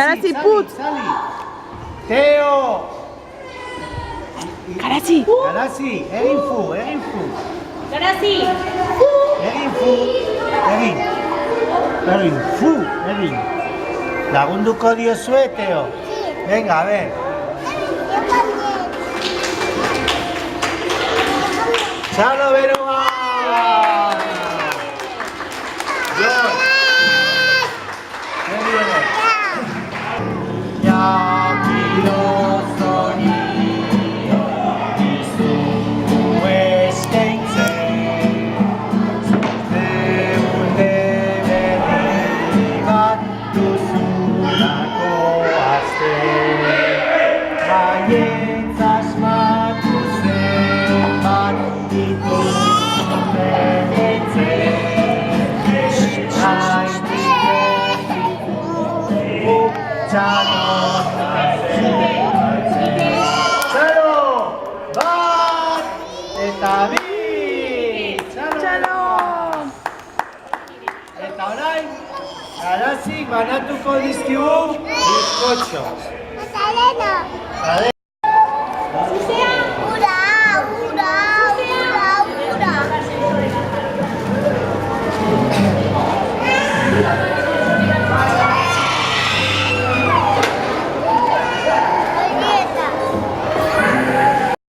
Garazi, putz! Teo! Garazi! Garazi, egin fu! Garazi! Egin fu! Egin fu! Lagunduko diozue, Teo? Venga, a ver. Txalo beroa! Jon! ¿Qué viene? Ya quiero sonido y su eskaintzen Zeunde berri bat duzulako aste Baietz asmatu zenbat dituzun benetzen Txalo! Bat! Eta bi! Txalo! Eta orain, Garazik banatuko dizkigu bizkotxo. Magdalena.